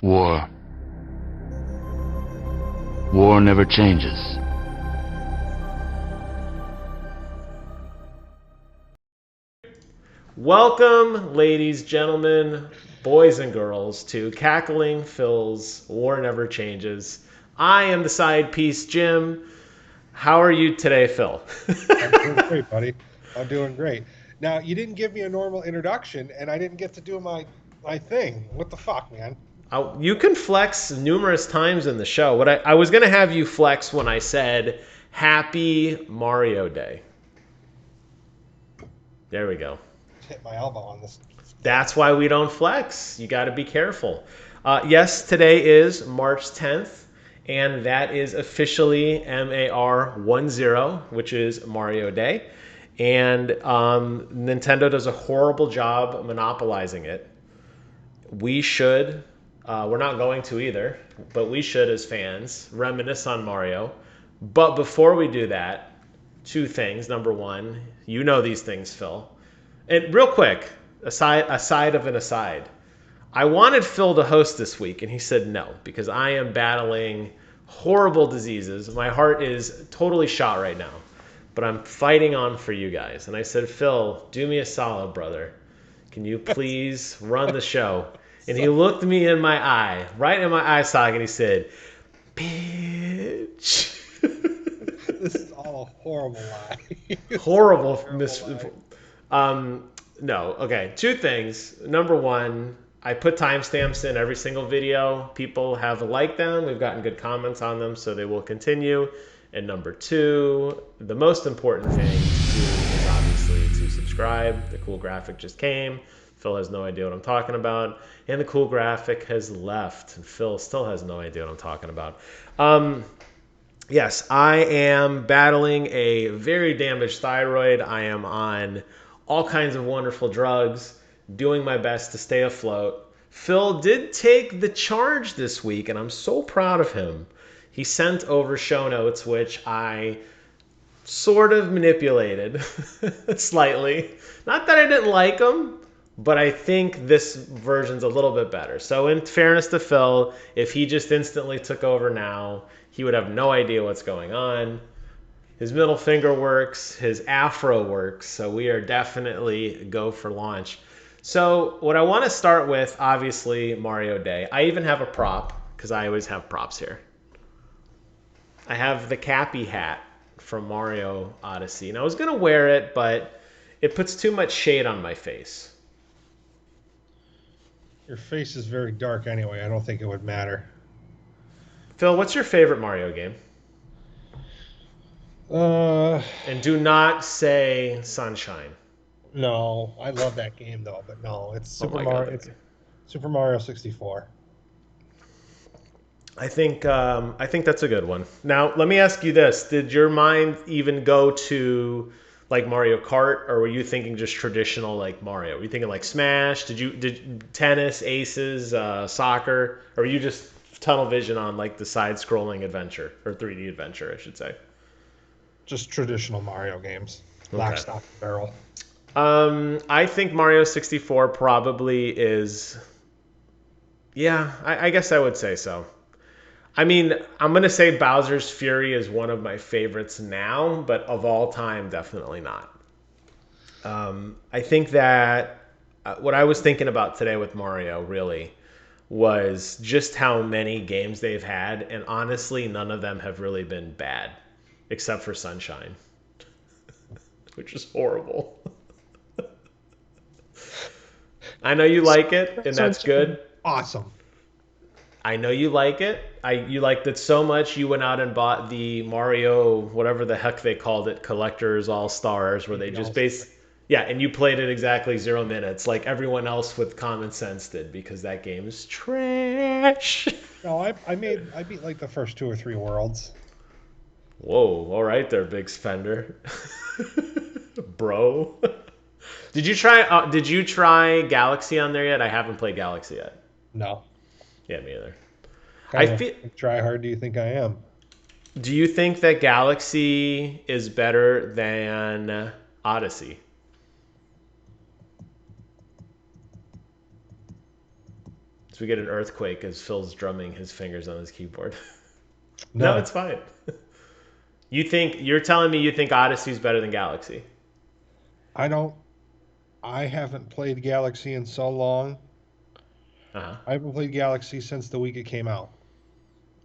War. War never changes. Welcome, ladies, gentlemen, boys and girls, to Cackling Phil's War Never Changes. I am the side piece, Jim. How are you today, Phil? I'm doing great, buddy. I'm doing great. Now, you didn't give me a normal introduction, and I didn't get to do my thing. What the fuck, man? You can flex numerous times in the show. What I was going to have you flex when I said Happy Mario Day. There we go. Hit my elbow on this. That's why we don't flex. You got to be careful. Yes, today is March 10th, and that is officially MAR10, which is Mario Day. And Nintendo does a horrible job monopolizing it. We should, we're not going to either, but we should, as fans, reminisce on Mario. But before we do that, two things. Number one, you know these things, Phil. And real quick, aside of an aside, I wanted Phil to host this week, and he said no, because I am battling horrible diseases. My heart is totally shot right now, but I'm fighting on for you guys. And I said, Phil, do me a solid, brother. Can you please run the show? And he looked me in my eye, right in my eye socket, and he said, bitch. This is all a horrible lie. Horrible lie. No, okay. Two things. Number one, I put timestamps in every single video. People have liked them. We've gotten good comments on them, so they will continue. And number two, the most important thing to do is obviously to subscribe. The cool graphic just came. Phil has no idea what I'm talking about. And the cool graphic has left. And Phil still has no idea what I'm talking about. Yes, I am battling a very damaged thyroid. I am on all kinds of wonderful drugs, doing my best to stay afloat. Phil did take the charge this week, and I'm so proud of him. He sent over show notes, which I sort of manipulated slightly. Not that I didn't like them, but I think this version's a little bit better. So in fairness to Phil, if he just instantly took over now, he would have no idea what's going on. His middle finger works, his afro works, so we are definitely go for launch. So what I want to start with, obviously, Mario Day. I even have a prop, because I always have props here. I have the Cappy hat from Mario Odyssey, and I was going to wear it, but it puts too much shade on my face. Your face is very dark anyway. I don't think it would matter. Phil, what's your favorite Mario game? And do not say Sunshine. No, I love that game though, but no, it's Super God, Mario. It's Super Mario 64. I think that's a good one. Now, let me ask you this: did your mind even go to like Mario Kart, or were you thinking just traditional like Mario? Were you thinking like Smash? Did tennis, aces, soccer, or were you just tunnel vision on like the side-scrolling adventure or 3D adventure, I should say? Just traditional Mario games. Lock, stock, and barrel. I think Mario 64 probably is... Yeah, I guess I would say so. I mean, I'm going to say Bowser's Fury is one of my favorites now, but of all time, definitely not. I think that what I was thinking about today with Mario, really, was just how many games they've had, and honestly, none of them have really been bad. Except for Sunshine, which is horrible. I know you like it, and that's good. Awesome. I know you like it. You liked it so much, you went out and bought the Mario, whatever the heck they called it, Collectors All-Stars, where they just yeah, and you played it exactly 0 minutes, like everyone else with common sense did, because that game is trash. No, I beat like the first 2 or 3 worlds. Whoa, all right there, big spender. Bro. Did you try Galaxy on there yet? I haven't played Galaxy yet. No. Yeah, me either. I feel try hard do you think I am? Do you think that Galaxy is better than Odyssey? So we get an earthquake as Phil's drumming his fingers on his keyboard. No, No, it's fine. You're telling me you think Odyssey's better than Galaxy? I don't. I haven't played Galaxy in so long. Uh-huh. I haven't played Galaxy since the week it came out.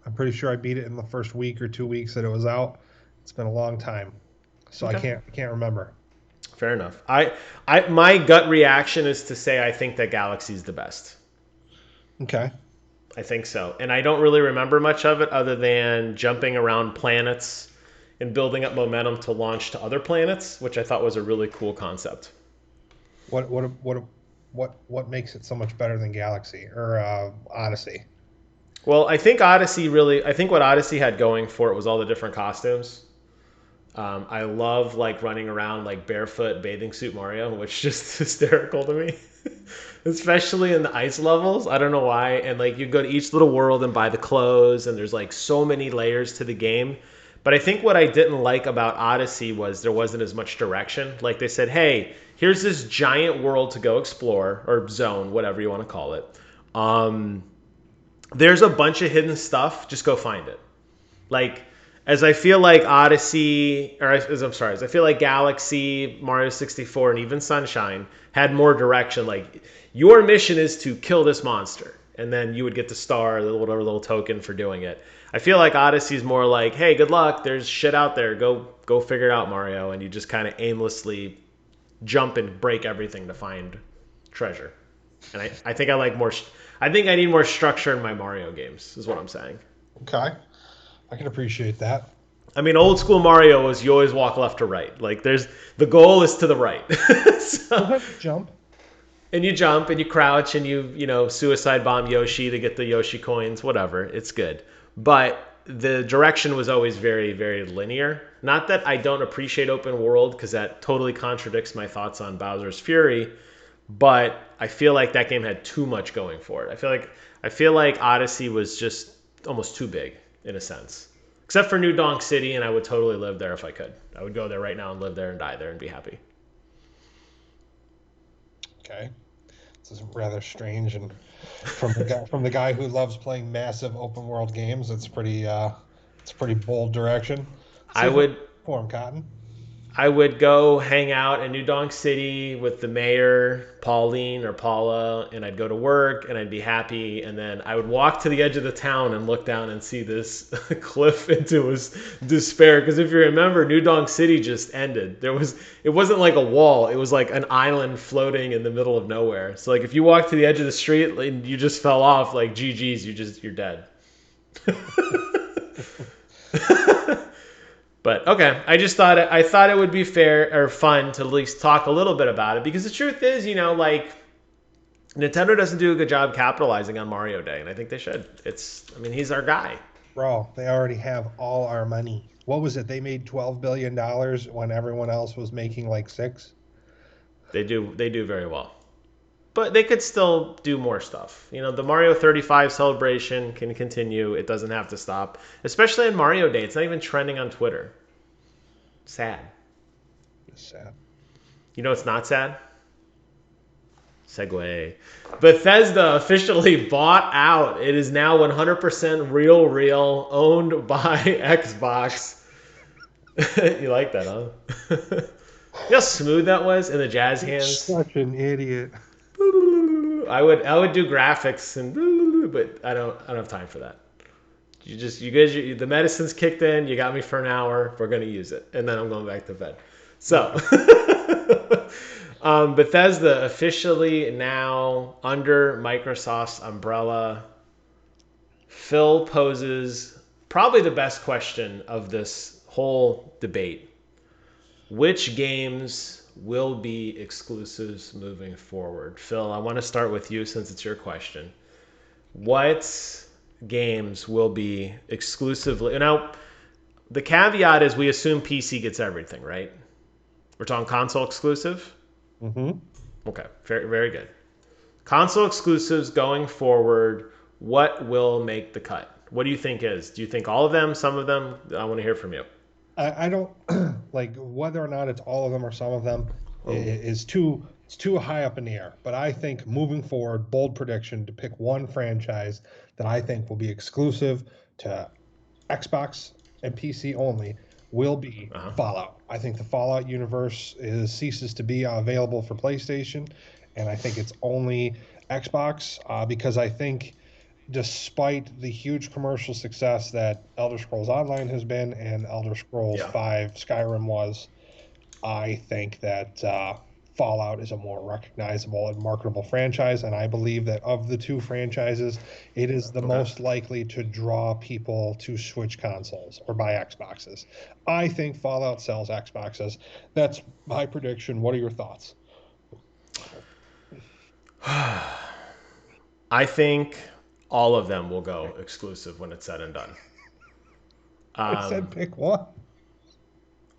I'm pretty sure I beat it in the first week or 2 weeks that it was out. It's been a long time, so Okay. I can't remember. Fair enough. My gut reaction is to say I think that Galaxy's the best. Okay. I think so. And I don't really remember much of it other than jumping around planets and building up momentum to launch to other planets, which I thought was a really cool concept. What makes it so much better than Galaxy or Odyssey? Well, I think what Odyssey had going for it was all the different costumes. I love like running around like barefoot bathing suit Mario, which is just hysterical to me. Especially in the ice levels. I don't know why. And like you go to each little world and buy the clothes, and there's like so many layers to the game. But I think what I didn't like about Odyssey was there wasn't as much direction. Like they said, hey, here's this giant world to go explore, or zone, whatever you want to call it. There's a bunch of hidden stuff. Just go find it. Like, as I feel like as I feel like Galaxy, Mario 64, and even Sunshine had more direction. Like, your mission is to kill this monster, and then you would get the star, the whatever little token for doing it. I feel like Odyssey's more like, hey, good luck. There's shit out there. Go figure it out, Mario. And you just kind of aimlessly jump and break everything to find treasure. And I think I like more. I think I need more structure in my Mario games. Is what I'm saying. Okay. I can appreciate that. I mean, old school Mario was you always walk left to right. Like the goal is to the right. So, Jump. and you jump and you crouch and you suicide bomb Yoshi to get the Yoshi coins. Whatever, it's good. But the direction was always very, very linear. Not that I don't appreciate open world, because that totally contradicts my thoughts on Bowser's Fury. But I feel like that game had too much going for it. I feel like Odyssey was just almost too big in a sense. Except for New Donk City, and I would totally live there if I could. I would go there right now and live there and die there and be happy. Okay. This is rather strange, and from the guy who loves playing massive open world games, it's pretty bold direction. Form Cotton. I would go hang out in New Donk City with the mayor, Pauline or Paula, and I'd go to work and I'd be happy. And then I would walk to the edge of the town and look down and see this cliff into his despair. Because if you remember, New Donk City just ended. It wasn't like a wall. It was like an island floating in the middle of nowhere. So like if you walk to the edge of the street and you just fell off, like GG's, you're dead. But okay, I thought it would be fair or fun to at least talk a little bit about it, because the truth is, like Nintendo doesn't do a good job capitalizing on Mario Day, and I think they should. He's our guy. Bro, they already have all our money. What was it? They made $12 billion when everyone else was making like $6 billion. They do very well. But they could still do more stuff. The Mario 35 celebration can continue. It doesn't have to stop. Especially on Mario Day. It's not even trending on Twitter. Sad. It's sad. It's not sad? Segue. Bethesda officially bought out. It is now 100% real, owned by Xbox. You like that, huh? You know how smooth that was in the jazz hands? Such an idiot. I would do graphics but I don't have time for that. The medicine's kicked in. You got me for an hour. We're gonna use it, and then I'm going back to bed. So, Bethesda officially now under Microsoft's umbrella. Phil poses probably the best question of this whole debate. Which games will be exclusives moving forward? Phil, I want to start with you since it's your question. What games will be exclusively... Now, the caveat is we assume PC gets everything, right? We're talking console exclusive? Mm-hmm. Okay, very, very good. Console exclusives going forward, what will make the cut? What do you think is? Do you think all of them, some of them? I want to hear from you. I don't like whether or not it's all of them or some of them is too It's too high up in the air. But I think moving forward, bold prediction to pick one franchise that I think will be exclusive to Xbox and PC only will be Fallout. I think the Fallout universe ceases to be available for PlayStation, and I think it's only Xbox because I think despite the huge commercial success that Elder Scrolls Online has been and Elder Scrolls Yeah. 5 Skyrim was, I think that Fallout is a more recognizable and marketable franchise, and I believe that of the two franchises, it is the most likely to draw people to switch consoles or buy Xboxes. I think Fallout sells Xboxes. That's my prediction. What are your thoughts? I think all of them will go exclusive when it's said and done. I said pick one.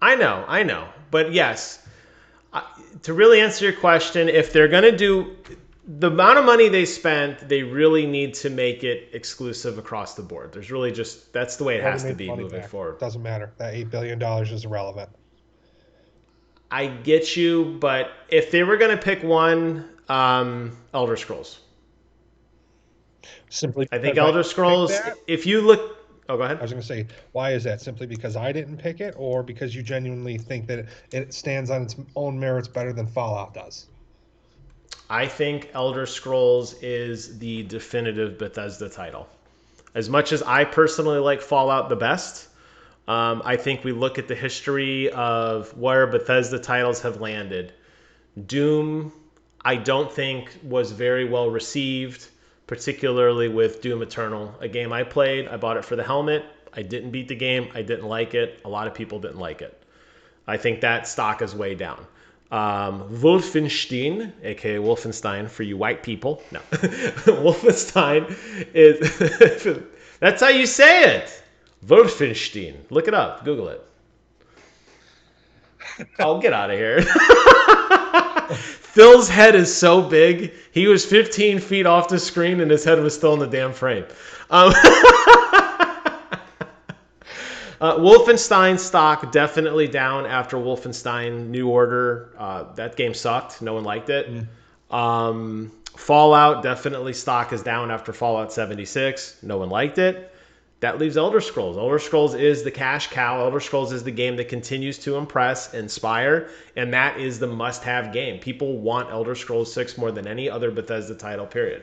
I know. But yes, to really answer your question, if they're going to do the amount of money they spent, they really need to make it exclusive across the board. There's really just, that's the way it has to be moving forward. Doesn't matter. That $8 billion is irrelevant. I get you, but if they were going to pick one, Elder Scrolls. Simply, I think Elder Scrolls, if you look... Oh, go ahead. I was going to say, why is that? Simply because I didn't pick it, or because you genuinely think that it stands on its own merits better than Fallout does? I think Elder Scrolls is the definitive Bethesda title. As much as I personally like Fallout the best, I think we look at the history of where Bethesda titles have landed. Doom, I don't think was very well received, particularly with Doom Eternal, a game I played. I bought it for the helmet. I didn't beat the game. I didn't like it. A lot of people didn't like it. I think that stock is way down. Wolfenstein, aka Wolfenstein for you white people. No. Wolfenstein is... That's how you say it. Wolfenstein. Look it up. Google it. Oh, get out of here. Phil's head is so big. He was 15 feet off the screen and his head was still in the damn frame. Wolfenstein stock definitely down after Wolfenstein New Order. That game sucked. No one liked it. Fallout definitely stock is down after Fallout 76. No one liked it. That leaves Elder Scrolls. Elder Scrolls is the cash cow. Elder Scrolls is the game that continues to impress, inspire, and that is the must-have game. People want Elder Scrolls 6 more than any other Bethesda title, period.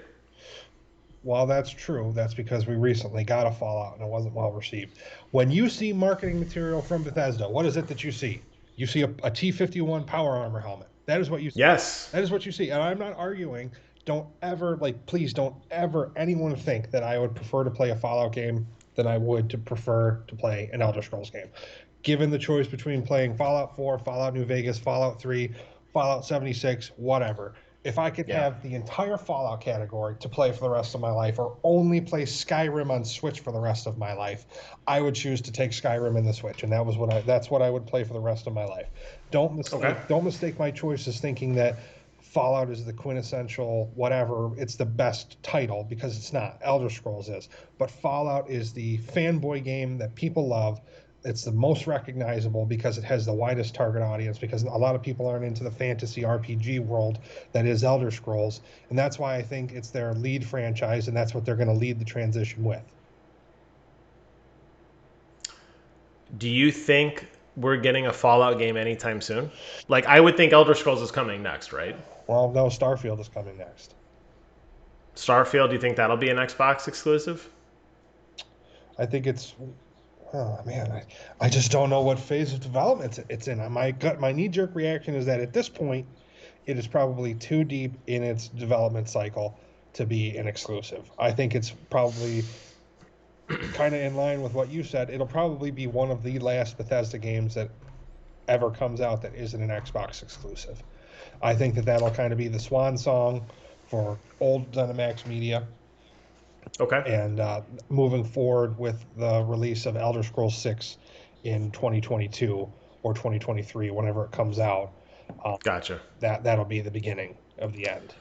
Well, that's true. That's because we recently got a Fallout and it wasn't well received. When you see marketing material from Bethesda, what is it that you see? You see a T-51 power armor helmet. That is what you see. Yes. That is what you see. And I'm not arguing. Please don't ever anyone think that I would prefer to play a Fallout game than I would to prefer to play an Elder Scrolls game. Given the choice between playing Fallout 4, Fallout New Vegas, Fallout 3, Fallout 76, whatever, if I could have the entire Fallout category to play for the rest of my life or only play Skyrim on Switch for the rest of my life, I would choose to take Skyrim in the Switch, and that's what I would play for the rest of my life. Don't mistake my choices thinking that Fallout is the quintessential whatever, it's the best title, because it's not. Elder Scrolls is. But Fallout is the fanboy game that people love. It's the most recognizable because it has the widest target audience, because a lot of people aren't into the fantasy RPG world that is Elder Scrolls. And that's why I think it's their lead franchise, and that's what they're going to lead the transition with. Do you think we're getting a Fallout game anytime soon? Like, I would think Elder Scrolls is coming next, right? Well, no, Starfield is coming next. Starfield, do you think that'll be an Xbox exclusive? I think it's... Oh, man, I just don't know what phase of development it's in. My knee-jerk reaction is that at this point, it is probably too deep in its development cycle to be an exclusive. I think it's probably kind of in line with what you said. It'll probably be one of the last Bethesda games that ever comes out that isn't an Xbox exclusive. I think that'll kind of be the swan song for old ZeniMax Media. Okay. And moving forward with the release of Elder Scrolls 6 in 2022 or 2023, whenever it comes out. Gotcha. That'll be the beginning of the end.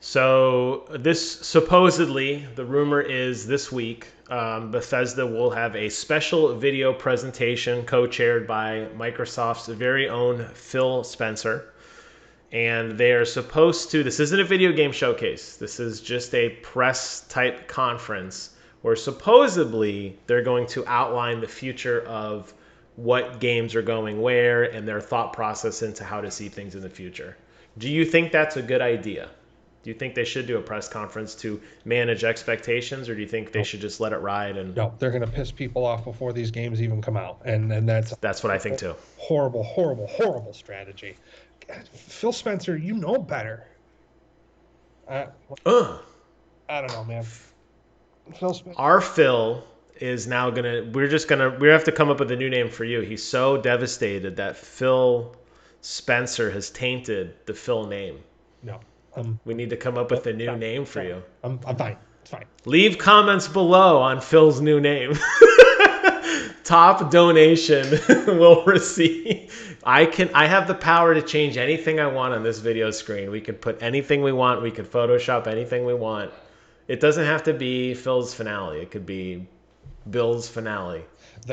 So this supposedly, the rumor is this week, Bethesda will have a special video presentation co-chaired by Microsoft's very own Phil Spencer. And they are supposed to, this isn't a video game showcase. This is just a press type conference where supposedly they're going to outline the future of what games are going where and their thought process into how to see things in the future. Do you think that's a good idea? Do you think they should do a press conference to manage expectations, or do you think they should just let it ride? And no, they're going to piss people off before these games even come out, and that's what I think too. Horrible, horrible, horrible strategy. Phil Spencer, you know better. I don't know, man. Phil Spencer. Our Phil is now we have to come up with a new name for you. He's so devastated that Phil Spencer has tainted the Phil name. No. We need to come up with a new name for you. I'm fine. It's fine. Leave comments below on Phil's new name. Top donation will receive. I have the power to change anything I want on this video screen. We can put anything we want. We can Photoshop anything we want. It doesn't have to be Phil's finale. It could be Bill's finale.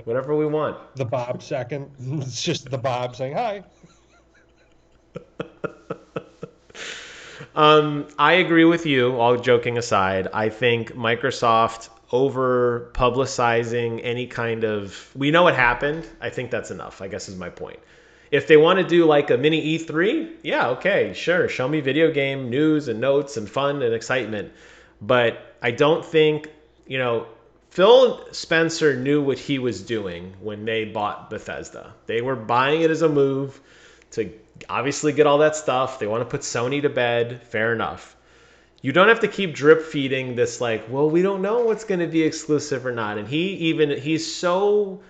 Whatever we want. The Bob second. It's just the Bob saying hi. I agree with you, all joking aside. I think Microsoft over publicizing any kind of, we know what happened. I think that's enough, I guess is my point. If they want to do like a mini E3, yeah, okay, sure. Show me video game news and notes and fun and excitement. But I don't think, Phil Spencer knew what he was doing when they bought Bethesda. They were buying it as a move to obviously get all that stuff. They want to put Sony to bed. Fair enough. You don't have to keep drip feeding this we don't know what's going to be exclusive or not. And he's so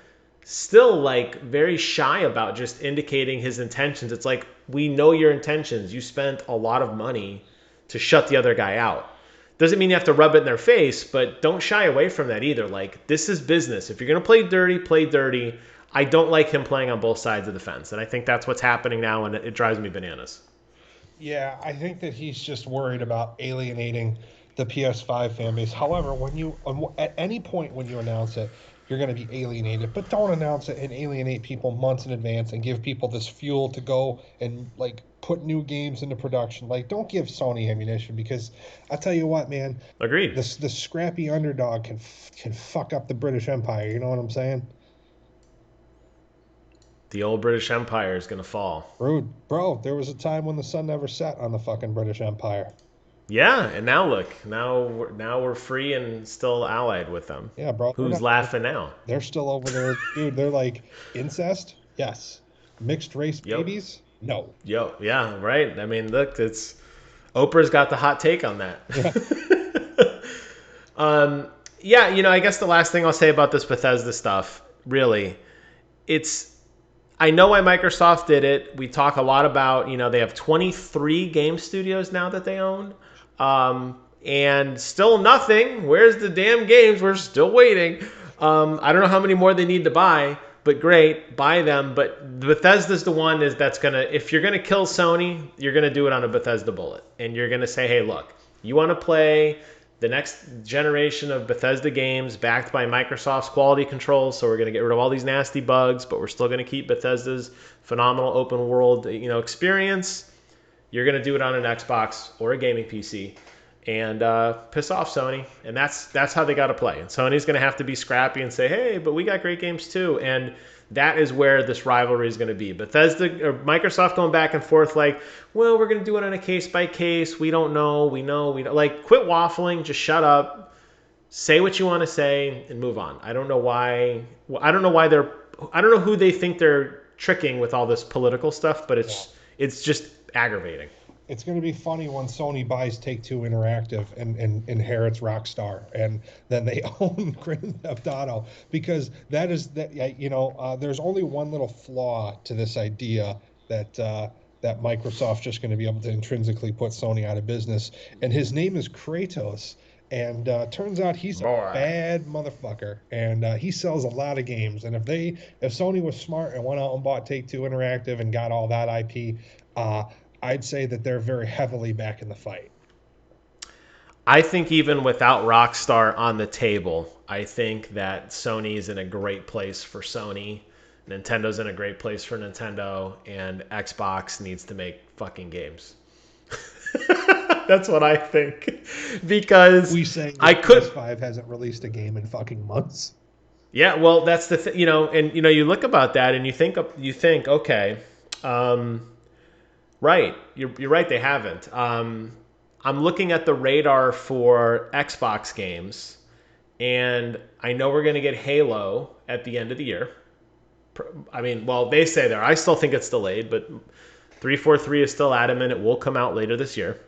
still very shy about just indicating his intentions. It's like, we know your intentions. You spent a lot of money to shut the other guy out. Doesn't mean you have to rub it in their face, but don't shy away from that either. This is business. If you're going to play dirty, play dirty. I don't like him playing on both sides of the fence, and I think that's what's happening now, and it drives me bananas. Yeah, I think that he's just worried about alienating the PS5 fan base. However, at any point when you announce it, you're going to be alienated. But don't announce it and alienate people months in advance and give people this fuel to go and put new games into production. Don't give Sony ammunition, because I'll tell you what, man. Agreed. The scrappy underdog can fuck up the British Empire. You know what I'm saying? The old British Empire is going to fall. Rude. Bro, there was a time when the sun never set on the fucking British Empire. Yeah, and now look. Now we're free and still allied with them. Yeah, bro. Who's laughing now? They're still over there. Dude, they're like, incest? Yes. Mixed race babies? No. Yeah, right. I mean, look, Oprah's got the hot take on that. Yeah. I guess the last thing I'll say about this Bethesda stuff, really, I know why Microsoft did it. We talk a lot about, they have 23 game studios now that they own. And still nothing. Where's the damn games? We're still waiting. I don't know how many more they need to buy, but great, buy them. But Bethesda's the one that's going to, if you're going to kill Sony, you're going to do it on a Bethesda bullet. And you're going to say, hey, look, you want to play the next generation of Bethesda games backed by Microsoft's quality control, so we're going to get rid of all these nasty bugs, but we're still going to keep Bethesda's phenomenal open world, experience. You're going to do it on an Xbox or a gaming PC, and piss off Sony, and that's how they got to play. And Sony's going to have to be scrappy and say, hey, but we got great games too, and that is where this rivalry is going to be. Bethesda or Microsoft going back and forth well, we're going to do it on a case by case. We don't know. We know. We don't. Quit waffling. Just shut up. Say what you want to say and move on. I don't know why. I don't know who they think they're tricking with all this political stuff, but it's just aggravating. It's going to be funny when Sony buys Take-Two Interactive and inherits Rockstar, and then they own Grand Theft Auto, because there's only one little flaw to this idea that Microsoft's just going to be able to intrinsically put Sony out of business, and his name is Kratos, and turns out he's a bad motherfucker, and he sells a lot of games, and if Sony was smart and went out and bought Take-Two Interactive and got all that IP, I'd say that they're very heavily back in the fight. I think even without Rockstar on the table, I think that Sony's in a great place for Sony, Nintendo's in a great place for Nintendo, and Xbox needs to make fucking games. That's what I think. Because we say I could PS5 hasn't released a game in fucking months. Yeah, well, that's the thing, and you look about that and you think, okay, right, you're right, they haven't. I'm looking at the radar for Xbox games, and I know we're going to get Halo at the end of the year. I mean, well, they say there. I still think it's delayed, but 343 is still adamant it will come out later this year.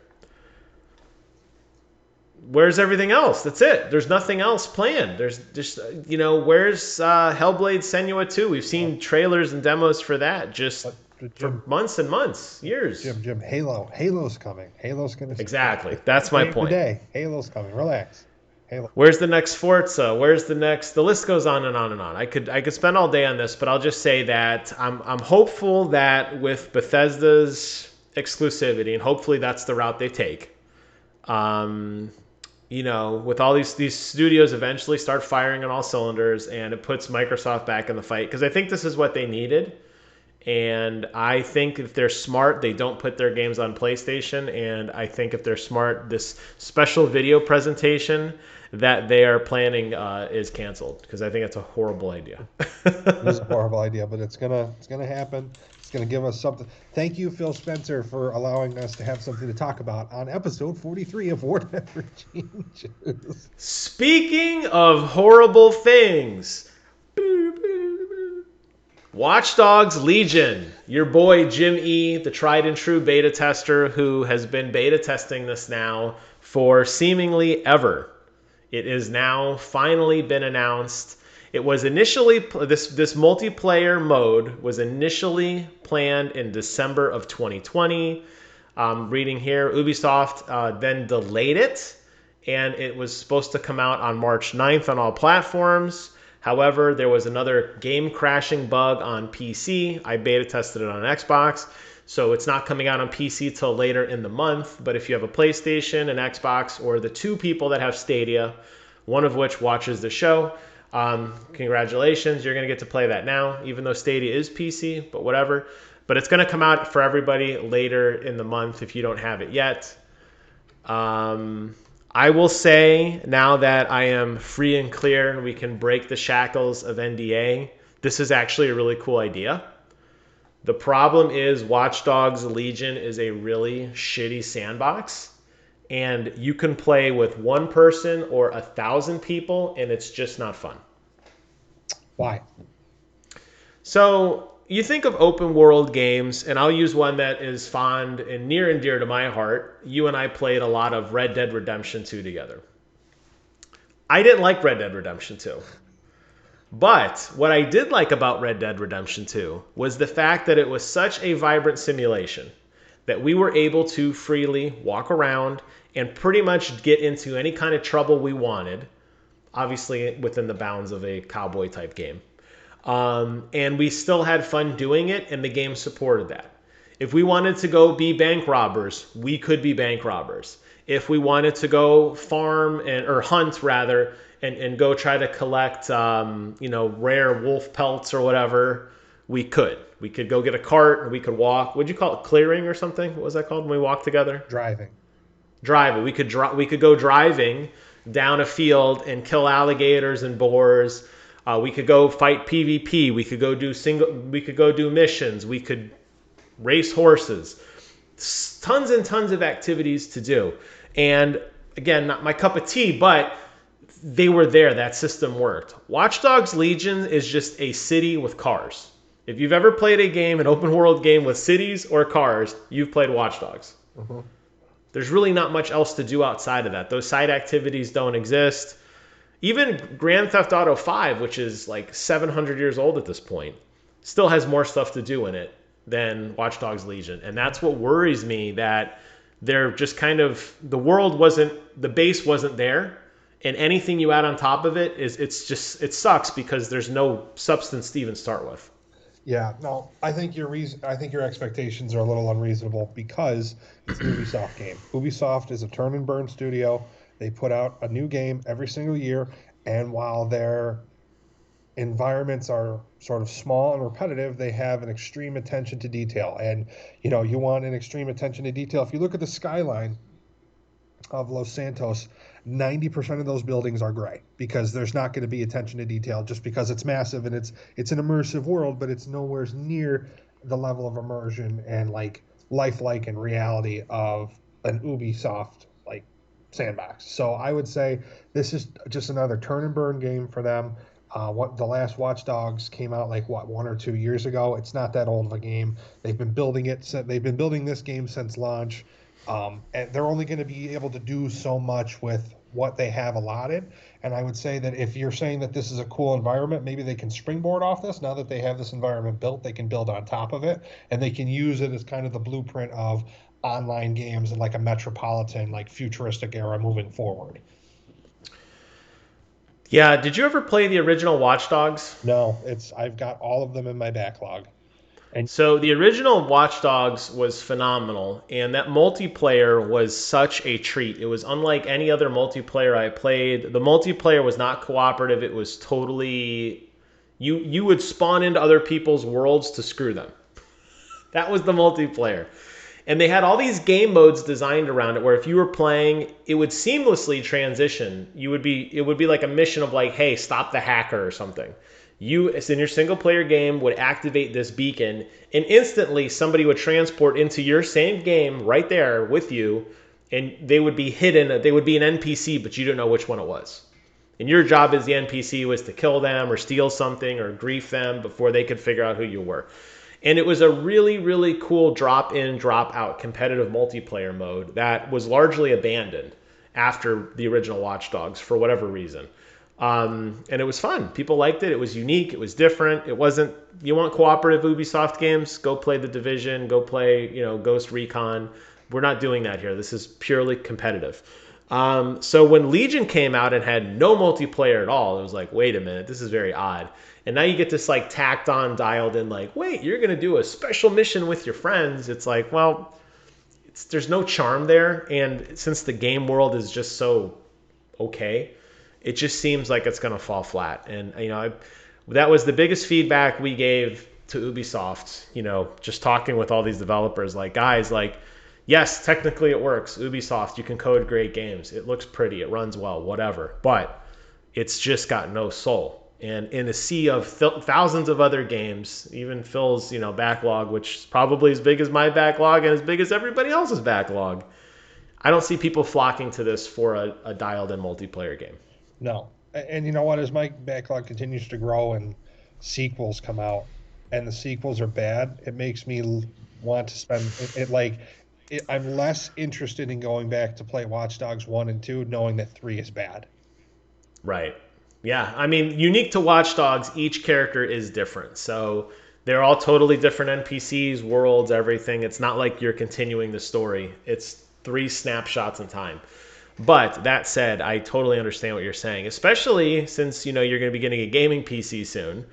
Where's everything else? That's it. There's nothing else planned. There's just, where's Hellblade Senua 2? We've seen trailers and demos for that just for months and months, years. Jim, Halo's coming. Halo's going to... Exactly. That's my point. Today, Halo's coming. Relax. Halo. Where's the next Forza? Where's the next... The list goes on and on and on. I could spend all day on this, but I'll just say that I'm hopeful that with Bethesda's exclusivity, and hopefully that's the route they take, with all these studios eventually start firing on all cylinders, and it puts Microsoft back in the fight, because I think this is what they needed. And I think if they're smart, they don't put their games on PlayStation. And I think if they're smart, this special video presentation that they are planning is canceled, because I think it's a horrible idea. It is a horrible idea, but it's gonna happen. It's gonna give us something. Thank you, Phil Spencer, for allowing us to have something to talk about on episode 43 of Whatever Changes. Speaking of horrible things, Watch Dogs Legion. Your boy Jim E., the tried and true beta tester who has been beta testing this now for seemingly ever. It is now finally been announced. It was initially, this multiplayer mode was initially planned in December of 2020. Reading here, Ubisoft then delayed it, and it was supposed to come out on March 9th on all platforms. However, there was another game crashing bug on PC. I beta tested it on Xbox, so it's not coming out on PC till later in the month. But if you have a PlayStation, an Xbox, or the two people that have Stadia, one of which watches the show, congratulations, you're going to get to play that now, even though Stadia is PC, but whatever. But it's going to come out for everybody later in the month if you don't have it yet. I will say, now that I am free and clear and we can break the shackles of NDA, this is actually a really cool idea. The problem is Watch Dogs Legion is a really shitty sandbox, and you can play with one person or 1,000 people, and it's just not fun. Why? So you think of open world games, and I'll use one that is fond and near and dear to my heart. You and I played a lot of Red Dead Redemption 2 together. I didn't like Red Dead Redemption 2. But what I did like about Red Dead Redemption 2 was the fact that it was such a vibrant simulation that we were able to freely walk around and pretty much get into any kind of trouble we wanted, obviously within the bounds of a cowboy type game. And we still had fun doing it, and the game supported that. If we wanted to go be bank robbers, we could be bank robbers. If we wanted to go farm or hunt rather, and go try to collect rare wolf pelts or whatever, we could. We could go get a cart, and we could walk. What'd you call it? Clearing or something? What was that called when we walked together? Driving. We could go driving down a field and kill alligators and boars. We could go fight PvP. We could go do missions. We could race horses. Tons and tons of activities to do. And again, not my cup of tea, but they were there. That system worked. Watch Dogs Legion is just a city with cars. If you've ever played a game, an open world game with cities or cars, you've played Watch Dogs. Mm-hmm. There's really not much else to do outside of that. Those side activities don't exist. Even Grand Theft Auto 5, which is like 700 years old at this point, still has more stuff to do in it than Watch Dogs Legion. And that's what worries me, that they're just kind of, the base wasn't there, and anything you add on top of it it sucks because there's no substance to even start with. Yeah, no, I think your expectations are a little unreasonable because it's an Ubisoft game. Ubisoft is a turn and burn studio. They put out a new game every single year, and while their environments are sort of small and repetitive, they have an extreme attention to detail. And, you want an extreme attention to detail. If you look at the skyline of Los Santos, 90% of those buildings are gray because there's not going to be attention to detail just because it's massive and it's an immersive world, but it's nowhere near the level of immersion and like lifelike and reality of an Ubisoft like sandbox. So I would say this is just another turn and burn game for them. What the last Watch Dogs came out like 1 or 2 years ago. It's not that old of a game. They've been building it. They've been building this game since launch. And they're only going to be able to do so much with what they have allotted. And I would say that if you're saying that this is a cool environment, maybe they can springboard off this. Now that they have this environment built, they can build on top of it, and they can use it as kind of the blueprint of online games and like a metropolitan, like futuristic era moving forward. Yeah, did you ever play the original Watch Dogs? No, I've got all of them in my backlog. And so the original Watch Dogs was phenomenal, and that multiplayer was such a treat. It was unlike any other multiplayer I played. The multiplayer was not cooperative. It was totally you would spawn into other people's worlds to screw them. That was the multiplayer. And they had all these game modes designed around it where if you were playing, it would seamlessly transition. It would be like a mission of like, hey, stop the hacker or something. You, in your single player game, would activate this beacon, and instantly somebody would transport into your same game right there with you, and they would be hidden. They would be an NPC, but you don't know which one it was. And your job as the NPC was to kill them or steal something or grief them before they could figure out who you were. And it was a really, really cool drop-in, drop-out competitive multiplayer mode that was largely abandoned after the original Watch Dogs for whatever reason. And it was fun. People liked it. It was unique. It was different. It wasn't, you want cooperative Ubisoft games? Go play The Division. Go play, Ghost Recon. We're not doing that here. This is purely competitive. So when Legion came out and had no multiplayer at all, it was like, wait a minute, this is very odd. And now you get this like tacked on, dialed in, like, wait, you're going to do a special mission with your friends. It's like, well, there's no charm there. And since the game world is just so okay, it just seems like it's going to fall flat. And, that was the biggest feedback we gave to Ubisoft, just talking with all these developers, like, guys, like, yes, technically it works. Ubisoft, you can code great games. It looks pretty. It runs well, whatever. But it's just got no soul. And in a sea of thousands of other games, even Phil's, backlog, which is probably as big as my backlog and as big as everybody else's backlog, I don't see people flocking to this for a dialed-in multiplayer game. No. And you know what? As my backlog continues to grow and sequels come out, and the sequels are bad, it makes me want to spend it. I'm less interested in going back to play Watch Dogs 1 and 2, knowing that 3 is bad. Right. Yeah. I mean, unique to Watch Dogs, each character is different. So they're all totally different NPCs, worlds, everything. It's not like you're continuing the story. It's 3 snapshots in time. But that said, I totally understand what you're saying, especially since, you're going to be getting a gaming PC soon.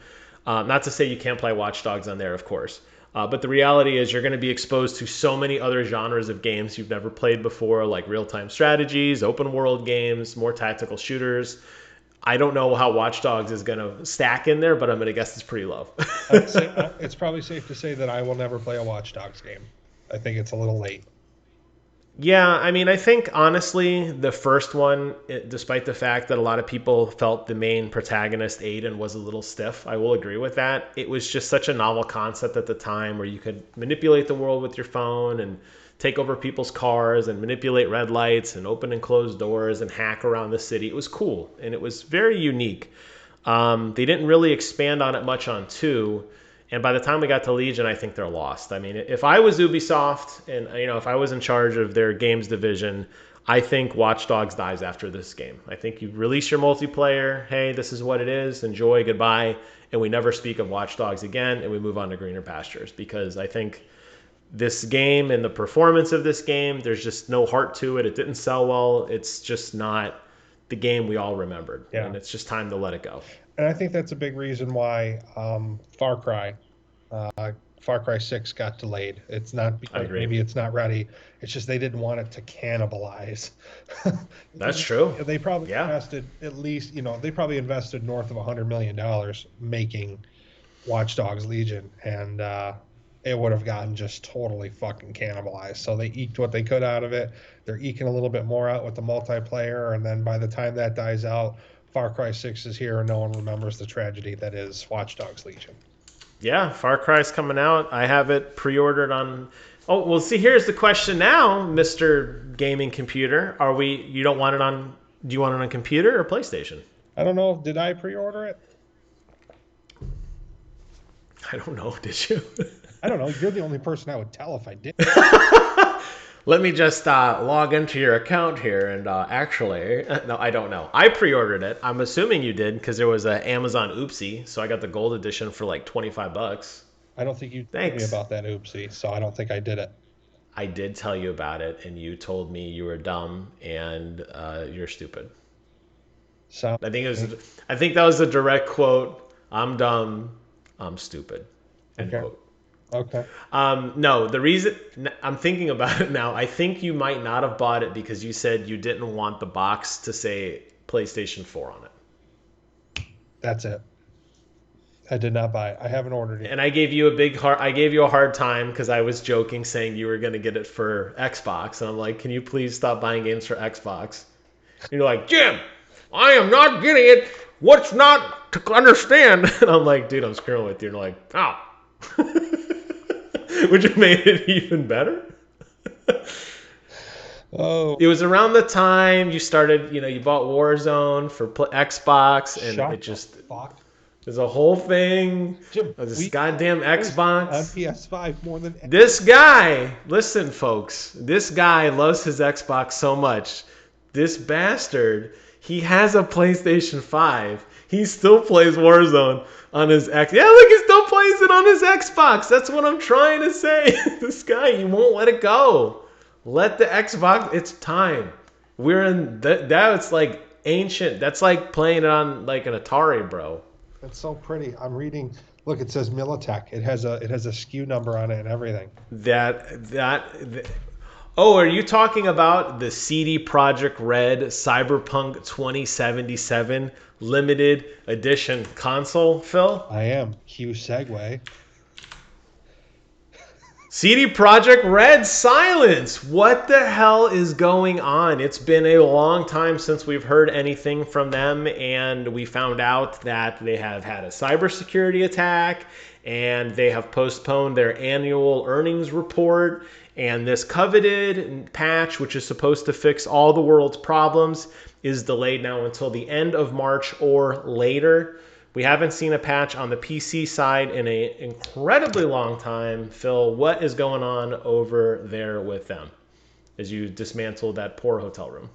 Not to say you can't play Watch Dogs on there, of course. But the reality is you're going to be exposed to so many other genres of games you've never played before, like real-time strategies, open world games, more tactical shooters. I don't know how Watch Dogs is going to stack in there, but I'm going to guess it's pretty low. It's probably safe to say that I will never play a Watch Dogs game. I think it's a little late. Yeah, I mean, I think honestly, the first one, despite the fact that a lot of people felt the main protagonist, Aiden, was a little stiff, I will agree with that. It was just such a novel concept at the time where you could manipulate the world with your phone and take over people's cars and manipulate red lights and open and close doors and hack around the city. It was cool, and it was very unique. They didn't really expand on it much on 2. And by the time we got to Legion, I think they're lost. I mean, if I was Ubisoft and, if I was in charge of their games division, I think Watch Dogs dies after this game. I think you release your multiplayer. Hey, this is what it is. Enjoy. Goodbye. And we never speak of Watch Dogs again, and we move on to greener pastures, because I think this game and the performance of this game, there's just no heart to it. It didn't sell well. It's just not the game we all remembered. Yeah. And it's just time to let it go. And I think that's a big reason why Far Cry Far Cry 6 got delayed. It's not because maybe it's not ready. It's just they didn't want it to cannibalize. That's true. They probably invested at least, they probably invested north of $100 million making Watch Dogs Legion, and it would have gotten just totally fucking cannibalized. So they eked what they could out of it. They're eking a little bit more out with the multiplayer, and then by the time that dies out, Far Cry 6 is here, and no one remembers the tragedy that is Watch Dogs Legion. Yeah, Far Cry's coming out. I have it pre-ordered on... Oh, well, see, here's the question now, Mr. Gaming Computer. You don't want it on... Do you want it on computer or PlayStation? I don't know. Did I pre-order it? I don't know. Did you? I don't know. You're the only person I would tell if I did. Let me just log into your account here and actually... No, I don't know. I pre-ordered it. I'm assuming you did because there was an Amazon oopsie, so I got the gold edition for like $25. I don't think you told me about that oopsie, so I don't think I did it. I did tell you about it, and you told me you were dumb and you're stupid. So I think that was a direct quote. I'm dumb. I'm stupid. End quote. Okay. No, the reason I'm thinking about it now, I think you might not have bought it because you said you didn't want the box to say PlayStation 4 on it. That's it. I did not buy it. I haven't ordered it. And I gave you a hard time because I was joking saying you were going to get it for Xbox. And I'm like, can you please stop buying games for Xbox? And you're like, Jim, I am not getting it. What's not to understand? And I'm like, dude, I'm screwing with you. And you're like, oh. Which made it even better. Oh. It was around the time you started, you bought Warzone for Xbox, and there's a whole thing. Jim, this goddamn Xbox on PS5 more than this guy. Listen, folks, this guy loves his Xbox so much. This bastard, he has a PlayStation 5. He still plays Warzone on his X. Yeah, look, he still plays it on his Xbox. That's what I'm trying to say. This guy, you won't let it go. Let the Xbox. It's time. We're in that's like ancient. That's like playing it on like an Atari, bro. That's so pretty. I'm reading. Look, it says Militech. It has a SKU number on it and everything. Oh, are you talking about the CD Projekt Red Cyberpunk 2077 limited edition console, Phil? I am. Cue segue. CD Projekt Red silence. What the hell is going on? It's been a long time since we've heard anything from them, and we found out that they have had a cybersecurity attack, and they have postponed their annual earnings report. And this coveted patch, which is supposed to fix all the world's problems, is delayed now until the end of March or later. We haven't seen a patch on the PC side in an incredibly long time. Phil, what is going on over there with them as you dismantle that poor hotel room?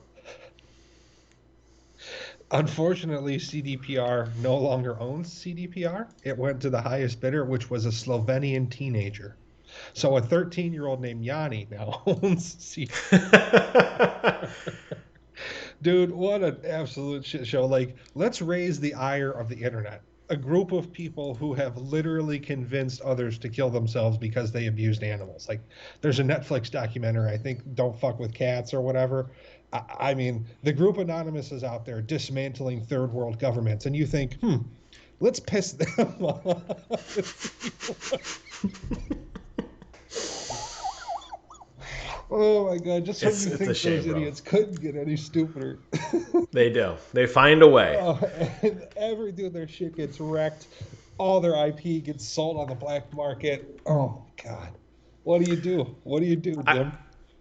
Unfortunately, CDPR no longer owns CDPR. It went to the highest bidder, which was a Slovenian teenager. So a 13-year-old named Yanni now owns CDPR. Dude, what an absolute shit show. Like, let's raise the ire of the internet. A group of people who have literally convinced others to kill themselves because they abused animals. Like, there's a Netflix documentary, I think, Don't Fuck with Cats or whatever. I mean, the group Anonymous is out there dismantling third world governments, and you think, let's piss them off. Oh my God! Just when you think those idiots couldn't get any stupider. They do. They find a way. And every dude, their shit gets wrecked. All their IP gets sold on the black market. Oh God! What do you do? What do you do, Jim?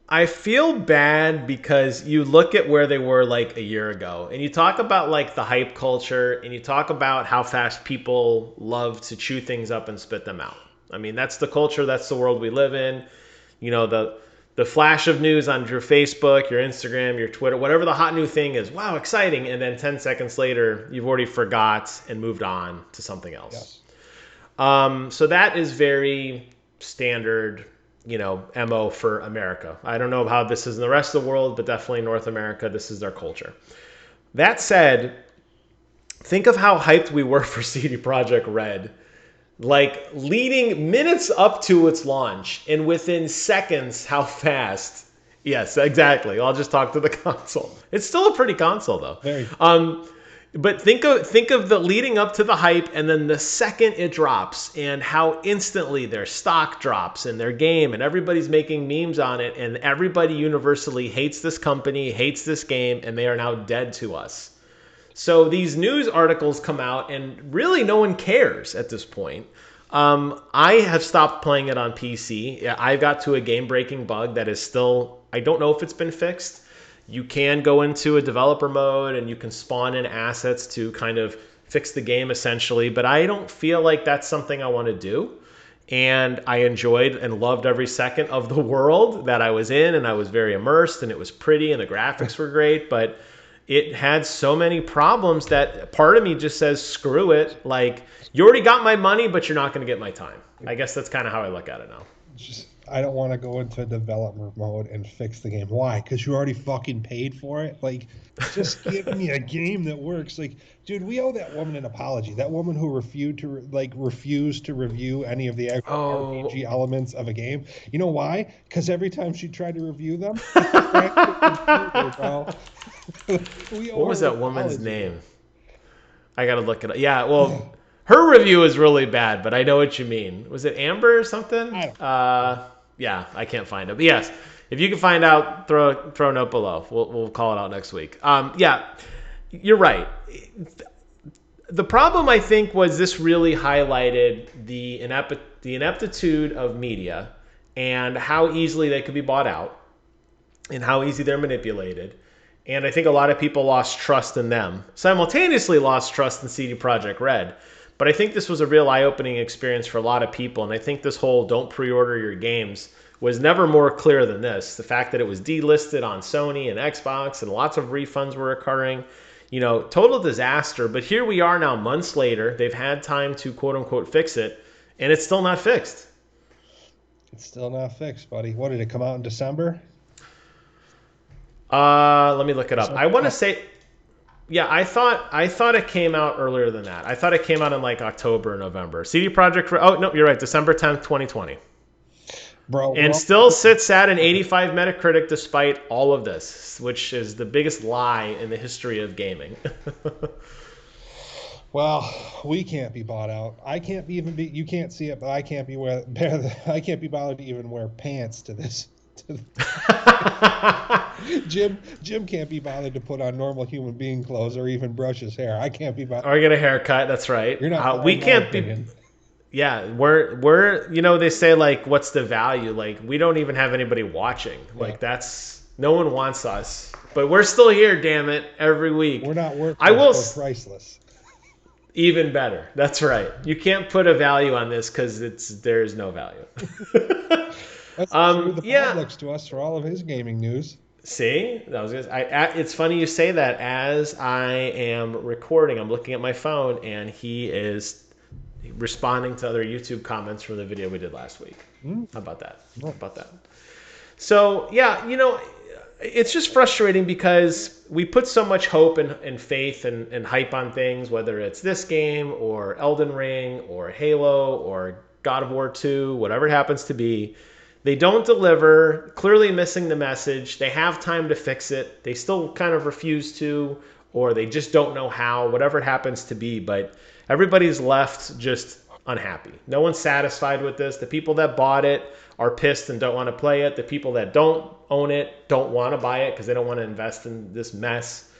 I feel bad because you look at where they were like a year ago, and you talk about like the hype culture, and you talk about how fast people love to chew things up and spit them out. I mean, that's the culture. That's the world we live in. The flash of news on your Facebook, your Instagram, your Twitter, whatever the hot new thing is. Wow, exciting. And then 10 seconds later, you've already forgot and moved on to something else. Yes. So that is very standard, MO for America. I don't know how this is in the rest of the world, but definitely North America, this is their culture. That said, think of how hyped we were for CD Projekt Red Like leading minutes up to its launch, and within seconds, how fast. Yes, exactly. I'll just talk to the console. It's still a pretty console though. Very. But think of the leading up to the hype, and then the second it drops, and how instantly their stock drops in their game, and everybody's making memes on it, and everybody universally hates this company, hates this game, and they are now dead to us. So these news articles come out, and really no one cares at this point. I have stopped playing it on PC. I got to a game-breaking bug that is still, I don't know if it's been fixed. You can go into a developer mode and you can spawn in assets to kind of fix the game essentially, but I don't feel like that's something I want to do. And I enjoyed and loved every second of the world that I was in, and I was very immersed, and it was pretty and the graphics were great, but it had so many problems that part of me just says, screw it. Like, you already got my money, but you're not going to get my time. I guess that's kind of how I look at it now. I don't want to go into developer mode and fix the game. Why? Because you already fucking paid for it. Like, just give me a game that works. Like, dude, we owe that woman an apology. That woman who refused to review any of the actual RPG elements of a game. You know why? Because every time she tried to review them, what was that woman's name? I gotta look it up. Yeah, well, her review is really bad, but I know what you mean. Was it Amber or something? Yeah, I can't find it. But yes, if you can find out, throw a note below. We'll call it out next week. Yeah, you're right. The problem, I think, was this really highlighted the ineptitude of media and how easily they could be bought out and how easy they're manipulated. And I think a lot of people lost trust in them. Simultaneously lost trust in CD Projekt Red. But I think this was a real eye-opening experience for a lot of people. And I think this whole don't pre-order your games was never more clear than this. The fact that it was delisted on Sony and Xbox and lots of refunds were occurring. You know, total disaster. But here we are now months later. They've had time to quote-unquote fix it. And it's still not fixed. It's still not fixed, buddy. What, did it come out in December? Let me look it up. I want to say... Yeah, I thought it came out earlier than that. I thought it came out in like October or November. CD Projekt Red. Oh no, you're right. December 10th, 2020. Bro, and still sits at an 85 Metacritic despite all of this, which is the biggest lie in the history of gaming. Well, we can't be bought out. I can't even be. You can't see it, but I can't be I can't be bothered to even wear pants to this. Jim can't be bothered to put on normal human being clothes or even brush his hair. I can't be bothered. Or get a haircut. That's right. You're not. We can't be. Yeah, we're you know, they say like, what's the value? Like, we don't even have anybody watching. Like, that's, no one wants us, but we're still here. Damn it, every week. We're not worth. We're priceless. Even better. That's right. You can't put a value on this because there's no value. That's true. The Pod looks to us for all of his gaming news. See, that was good. It's funny you say that. As I am recording, I'm looking at my phone, and he is responding to other YouTube comments from the video we did last week. How about that? How about that? So yeah, you know, it's just frustrating because we put so much hope and faith and hype on things, whether it's this game or Elden Ring or Halo or God of War 2, whatever it happens to be. They don't deliver, clearly missing the message. They have time to fix it. They still kind of refuse to, or they just don't know how, whatever it happens to be. But everybody's left just unhappy. No one's satisfied with this. The people that bought it are pissed and don't want to play it. The people that don't own it don't want to buy it because they don't want to invest in this mess.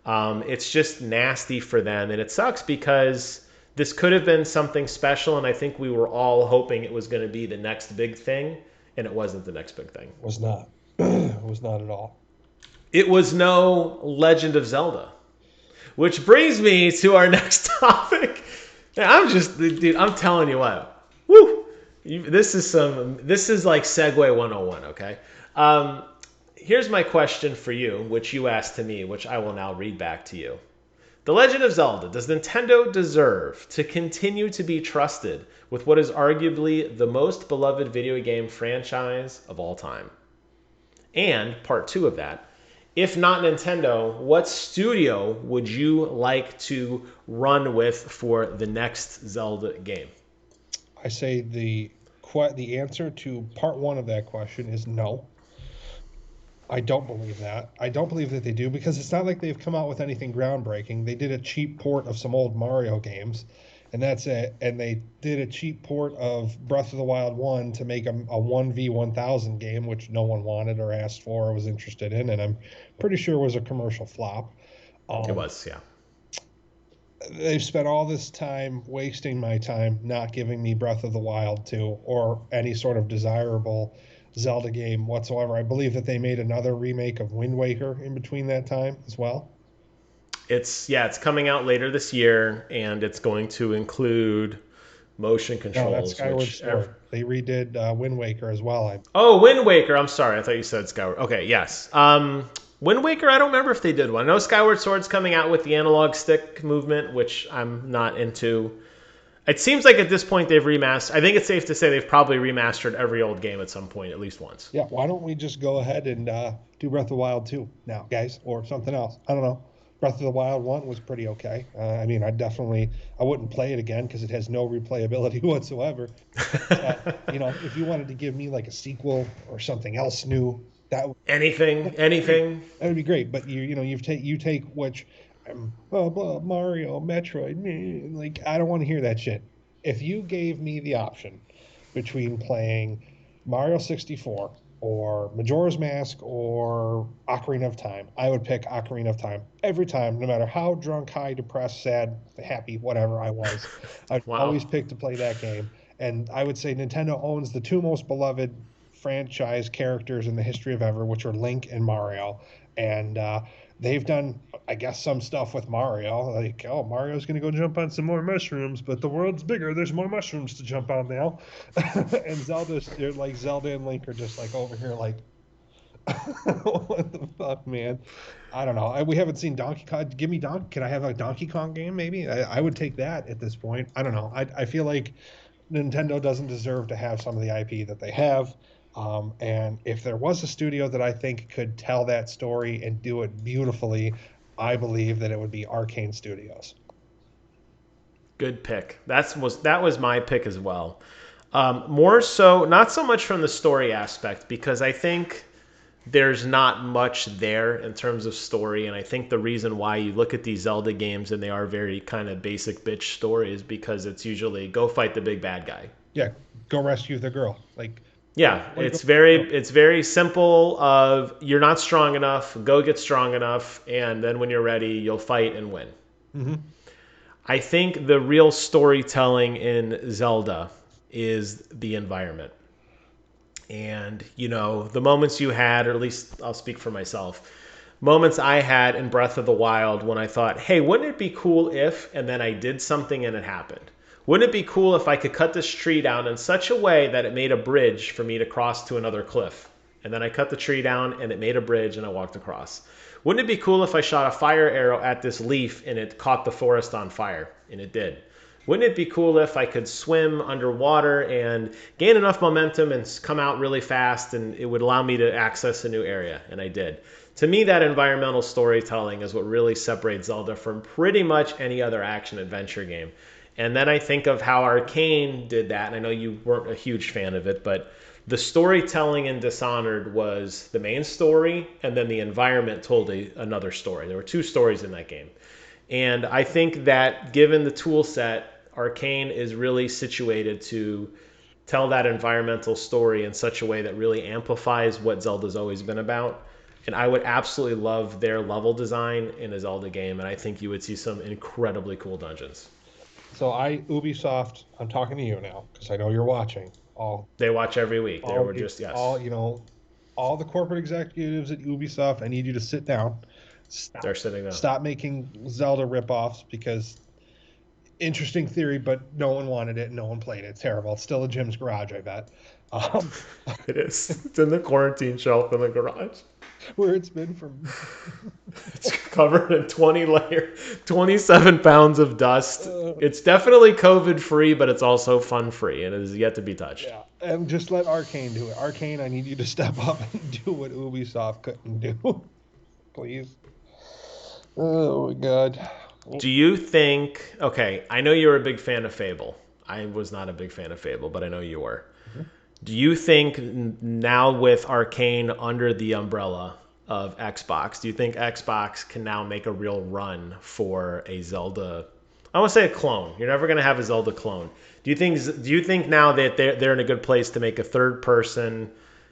It's just nasty for them. And it sucks because this could have been something special, and I think we were all hoping it was going to be the next big thing. And it wasn't the next big thing. It was not. It was not at all. It was no Legend of Zelda. Which brings me to our next topic. Dude, I'm telling you what. Woo! This is like Segway 101, okay? Here's my question for you, which you asked to me, which I will now read back to you. The Legend of Zelda. Does Nintendo deserve to continue to be trusted with what is arguably the most beloved video game franchise of all time? And part 2 of that, if not Nintendo, what studio would you like to run with for the next Zelda game? I say the answer to part one of that question is no. I don't believe that. I don't believe that they do because it's not like they've come out with anything groundbreaking. They did a cheap port of some old Mario games, and that's it. And they did a cheap port of Breath of the Wild 1 to make a 1v1000 game, which no one wanted or asked for or was interested in, and I'm pretty sure was a commercial flop. It was, yeah. They've spent all this time wasting my time, not giving me Breath of the Wild 2 or any sort of desirable Zelda game whatsoever. I believe that they made another remake of Wind Waker in between that time as well. It's coming out later this year, and it's going to include motion controls. No, that's Skyward Sword. They redid Wind Waker as well. Wind Waker. I'm sorry. I thought you said Skyward. Okay, yes. Wind Waker, I don't remember if they did one. I know Skyward Sword's coming out with the analog stick movement, which I'm not into. It seems like at this point they've remastered. I think it's safe to say they've probably remastered every old game at some point, at least once. Yeah, why don't we just go ahead and do Breath of the Wild 2 now, guys, or something else? I don't know. Breath of the Wild 1 was pretty okay. I mean, I wouldn't play it again because it has no replayability whatsoever. If you wanted to give me like a sequel or something else new, anything, that would be great. But you take which blah blah Mario, Metroid, like I don't want to hear that shit. If you gave me the option between playing Mario 64 or Majora's Mask or Ocarina of Time, I would pick Ocarina of Time every time, no matter how drunk, high, depressed, sad, happy, whatever I was. I'd always pick to play that game. And I would say Nintendo owns the two most beloved franchise characters in the history of ever, which are Link and Mario. And they've done, I guess, some stuff with Mario. Like, oh, Mario's going to go jump on some more mushrooms, but the world's bigger. There's more mushrooms to jump on now. And Zelda and Link are just like over here like, what the fuck, man? I don't know. We haven't seen Donkey Kong. Give me Donkey. Can I have a Donkey Kong game, maybe? I would take that at this point. I don't know. I feel like Nintendo doesn't deserve to have some of the IP that they have. And if there was a studio that I think could tell that story and do it beautifully, I believe that it would be Arcane Studios. Good pick. That was my pick as well. More so, not so much from the story aspect, because I think there's not much there in terms of story. And I think the reason why you look at these Zelda games and they are very kind of basic bitch stories, because it's usually go fight the big bad guy. Yeah, go rescue the girl. It's very simple. Of you're not strong enough, go get strong enough, and then when you're ready, you'll fight and win. Mm-hmm. I think the real storytelling in Zelda is the environment. And, the moments you had, or at least I'll speak for myself, moments I had in Breath of the Wild when I thought, hey, wouldn't it be cool if, and then I did something and it happened. Wouldn't it be cool if I could cut this tree down in such a way that it made a bridge for me to cross to another cliff? And then I cut the tree down and it made a bridge and I walked across. Wouldn't it be cool if I shot a fire arrow at this leaf and it caught the forest on fire? And it did. Wouldn't it be cool if I could swim underwater and gain enough momentum and come out really fast and it would allow me to access a new area? And I did. To me, that environmental storytelling is what really separates Zelda from pretty much any other action-adventure game. And then I think of how Arcane did that, and I know you weren't a huge fan of it, but the storytelling in Dishonored was the main story, and then the environment told another story. There were two stories in that game. And I think that given the tool set, Arcane is really situated to tell that environmental story in such a way that really amplifies what Zelda's always been about. And I would absolutely love their level design in a Zelda game, and I think you would see some incredibly cool dungeons. So Ubisoft, I'm talking to you now because I know you're watching. They watch every week. All the corporate executives at Ubisoft, I need you to sit down. They're sitting down. Stop making Zelda ripoffs because interesting theory, but no one wanted it and no one played it. It's terrible. It's still in Jim's garage, I bet. It is. It's in the quarantine shelf in the garage. Where it's been for... It's covered in 27 pounds of dust. It's definitely COVID-free, but it's also fun-free, and it is yet to be touched. Yeah, and just let Arcane do it. Arcane, I need you to step up and do what Ubisoft couldn't do. Please. Oh, my God. Do you think... Okay, I know you're a big fan of Fable. I was not a big fan of Fable, but I know you were. Mm-hmm. Do you think now with Arcane under the umbrella of Xbox, do you think Xbox can now make a real run for a Zelda? I want to say a clone. You're never going to have a Zelda clone. Do you think now that they're in a good place to make a third-person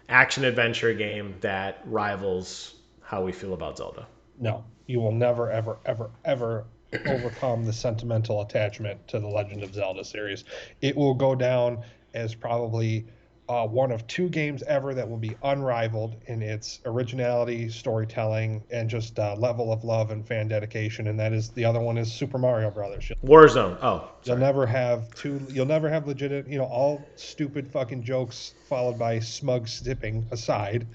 action adventure game that rivals how we feel about Zelda? No, you will never, ever, ever, ever overcome the sentimental attachment to the Legend of Zelda series. It will go down as probably one of two games ever that will be unrivaled in its originality, storytelling, and just level of love and fan dedication. And that is, the other one is Super Mario Brothers. Warzone. Oh, sorry. You'll never have legit, all stupid fucking jokes followed by smug sipping aside.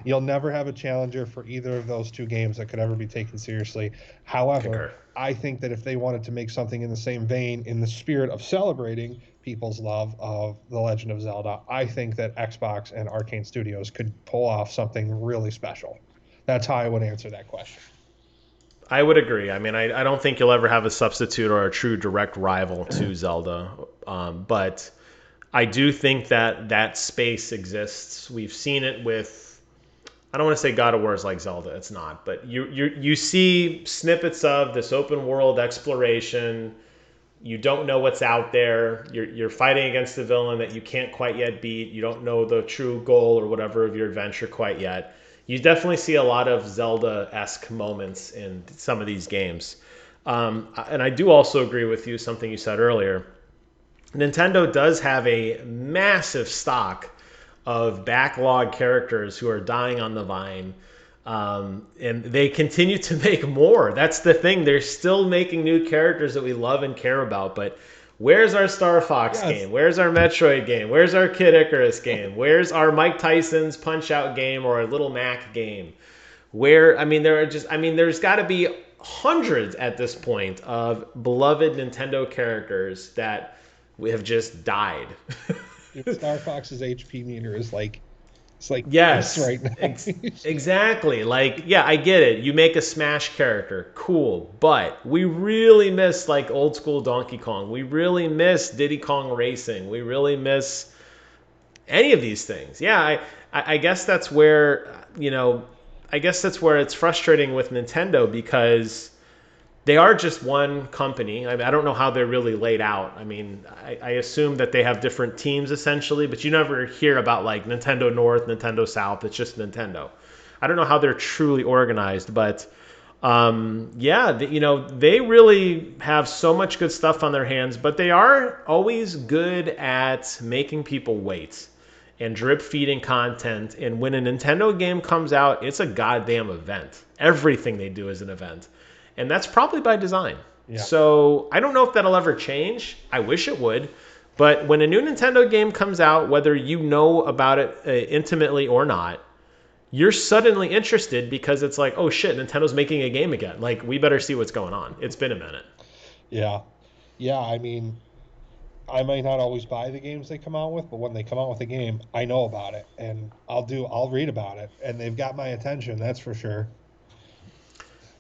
You'll never have a challenger for either of those two games that could ever be taken seriously. However, I think that if they wanted to make something in the same vein, in the spirit of celebrating people's love of The Legend of Zelda, I think that Xbox and Arcane Studios could pull off something really special. That's how I would answer that question. I would agree. I mean, I don't think you'll ever have a substitute or a true direct rival to Zelda. But I do think that space exists. We've seen it with, I don't want to say God of War is like Zelda. It's not. But you see snippets of this open world exploration. You don't know what's out there. You're fighting against the villain that you can't quite yet beat. You don't know the true goal or whatever of your adventure quite yet. You definitely see a lot of Zelda-esque moments in some of these games. And I do also agree with you, something you said earlier. Nintendo does have a massive stock of backlog characters who are dying on the vine. And they continue to make more. That's the thing. They're still making new characters that we love and care about. But where's our Star Fox game? Where's our Metroid game? Where's our Kid Icarus game? Where's our Mike Tyson's Punch-Out game or a Little Mac game? There's got to be hundreds at this point of beloved Nintendo characters that we have just died. Star Fox's HP meter is like, it's like yes, right now. Exactly. Like, yeah, I get it. You make a Smash character, cool. But we really miss like old school Donkey Kong. We really miss Diddy Kong Racing. We really miss any of these things. Yeah, I guess that's where it's frustrating with Nintendo because they are just one company. I don't know how they're really laid out. I mean, I assume that they have different teams essentially, but you never hear about like Nintendo North, Nintendo South. It's just Nintendo. I don't know how they're truly organized, but they really have so much good stuff on their hands, but they are always good at making people wait and drip feeding content. And when a Nintendo game comes out, it's a goddamn event. Everything they do is an event. And that's probably by design. Yeah. So I don't know if that'll ever change. I wish it would. But when a new Nintendo game comes out, whether you know about it intimately or not, you're suddenly interested because it's like, oh shit, Nintendo's making a game again. Like, we better see what's going on. It's been a minute. Yeah. Yeah, I mean, I might not always buy the games they come out with, but when they come out with a game, I know about it. And I'll read about it. And they've got my attention, that's for sure.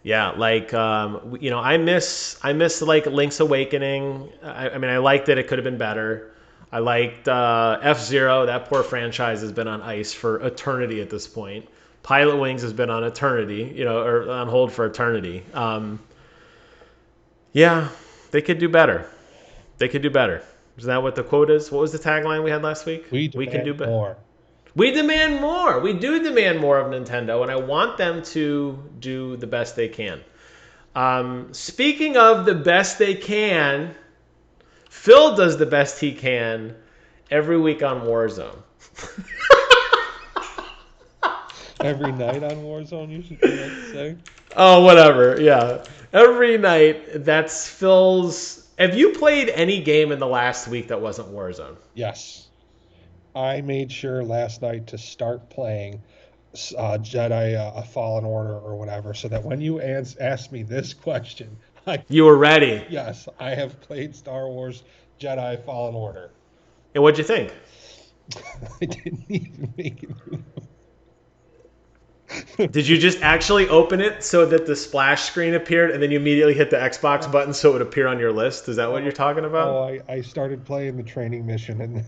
Yeah, like I miss like Link's Awakening. I mean, I liked that it could have been better. I liked F-Zero. That poor franchise has been on ice for eternity at this point. Pilot Wings has been on eternity, or on hold for eternity. Yeah, they could do better. They could do better. Is that what the quote is? What was the tagline we had last week? We can do more. We demand more. We do demand more of Nintendo, and I want them to do the best they can. Speaking of the best they can, Phil does the best he can every week on Warzone. Every night on Warzone, you should like to say? Oh, whatever. Yeah. Every night, that's Phil's... Have you played any game in the last week that wasn't Warzone? Yes. I made sure last night to start playing Jedi A Fallen Order or whatever, so that when you asked me this question, you were ready. Yes, I have played Star Wars Jedi Fallen Order. And what'd you think? I didn't even make it. Did you just actually open it so that the splash screen appeared and then you immediately hit the Xbox button so it would appear on your list? Is that what you're talking about? I started playing the training mission and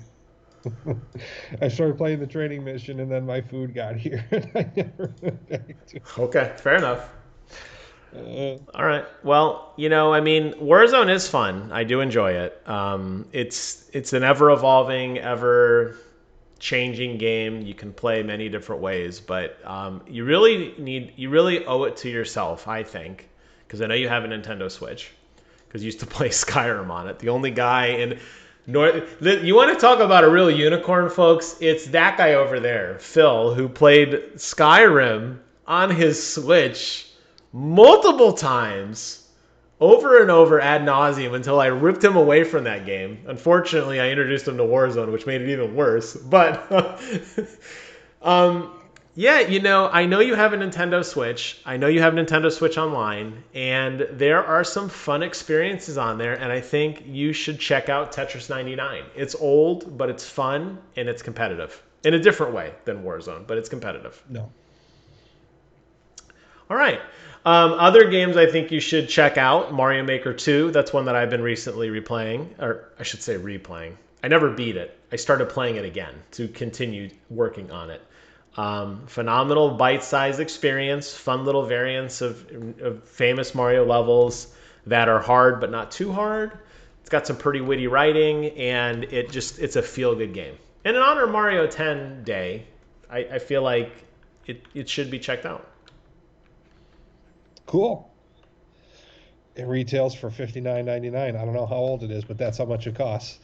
I started playing the training mission and then my food got here and I never went back to it. Okay, fair enough. All right. Well, I mean, Warzone is fun. I do enjoy it. It's an ever evolving, ever changing game. You can play many different ways, but you really owe it to yourself, I think, because I know you have a Nintendo Switch, because you used to play Skyrim on it. The only guy in you want to talk about a real unicorn, folks? It's that guy over there, Phil, who played Skyrim on his Switch multiple times, over and over ad nauseum, until I ripped him away from that game. Unfortunately, I introduced him to Warzone, which made it even worse. But yeah, I know you have a Nintendo Switch. I know you have Nintendo Switch Online, and there are some fun experiences on there, and I think you should check out Tetris 99. It's old, but it's fun, and it's competitive. In a different way than Warzone, but it's competitive. No. All right. Other games I think you should check out, Mario Maker 2. That's one that I've been recently replaying, or I should say replaying. I never beat it. I started playing it again to continue working on it. Phenomenal bite-sized experience, fun little variants of famous Mario levels that are hard but not too hard. It's got some pretty witty writing, and it's a feel-good game. And in honor of Mario 10 Day, I feel like it should be checked out. Cool. It retails for $59.99. I don't know how old it is, but that's how much it costs.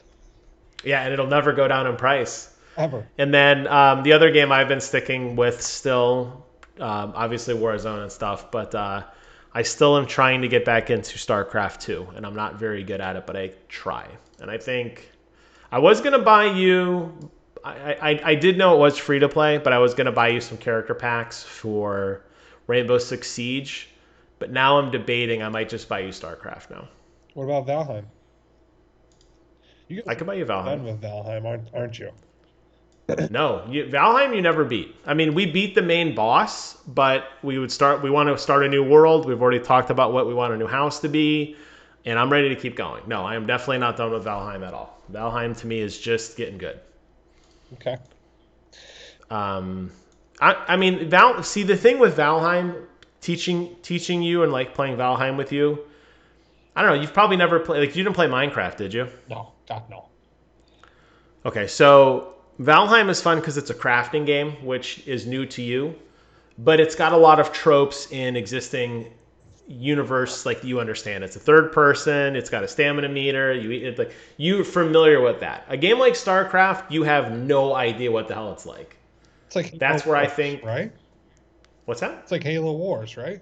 Yeah, and it'll never go down in price. Ever. And then the other game I've been sticking with still, obviously Warzone and stuff, but I still am trying to get back into StarCraft 2, and I'm not very good at it, but I try. And I think I was going to buy you, I did know it was free to play, but I was going to buy you some character packs for Rainbow Six Siege. But now I'm debating I might just buy you StarCraft now. What about Valheim? I could buy you Valheim. Done with Valheim, aren't you? No, Valheim you never beat. I mean, we beat the main boss, but we want to start a new world. We've already talked about what we want a new house to be, and I'm ready to keep going. No, I am definitely not done with Valheim at all. Valheim to me is just getting good. Okay. I mean, see, the thing with Valheim, teaching you and like playing Valheim with you, I don't know, you've probably never played, like, you didn't play Minecraft, did you? No, God, no. Okay, so Valheim is fun because it's a crafting game, which is new to you, but it's got a lot of tropes in existing universe, like you understand. It's a third person, it's got a stamina meter, you're familiar with that. A game like StarCraft, you have no idea what the hell it's like. It's like that's Halo where Wars, I think. Right? What's that? It's like Halo Wars, right?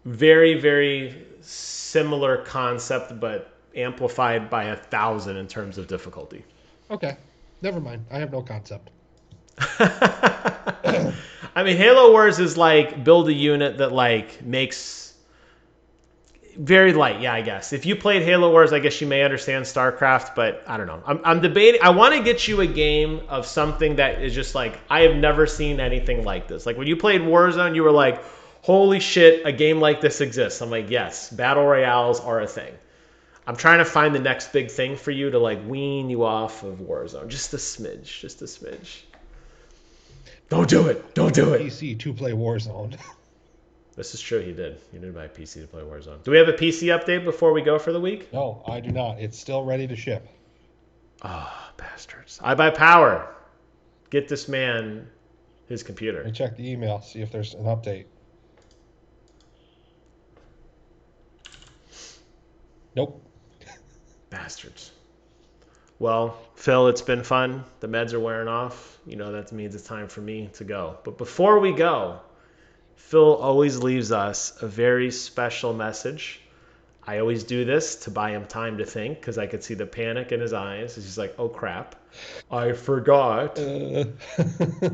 Very, very similar concept, but amplified by 1,000 in terms of difficulty. Okay. Never mind. I have no concept. I mean, Halo Wars is like build a unit that like makes very light. Yeah, I guess. If you played Halo Wars, I guess you may understand StarCraft, but I don't know. I'm debating. I want to get you a game of something that is just like, I have never seen anything like this. Like when you played Warzone, you were like, holy shit, a game like this exists. I'm like, yes, battle royales are a thing. I'm trying to find the next big thing for you to like wean you off of Warzone. Just a smidge. Don't do it. PC to play Warzone. This is true. He did buy a PC to play Warzone. Do we have a PC update before we go for the week? No, I do not. It's still ready to ship. Oh, bastards. I buy power. Get this man his computer. Let me check the email, see if there's an update. Nope. Bastards. Well, Phil, it's been fun. The meds are wearing off. That means it's time for me to go. But before we go, Phil always leaves us a very special message. I always do this to buy him time to think because I could see the panic in his eyes. He's like, oh, crap. I forgot.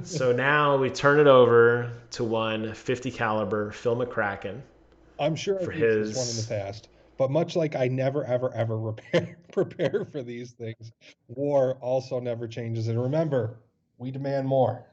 So now we turn it over to one 50 caliber Phil McCracken. I'm sure I've used this one in the past. But much like I never, ever, ever prepare for these things, war also never changes. And remember, we demand more.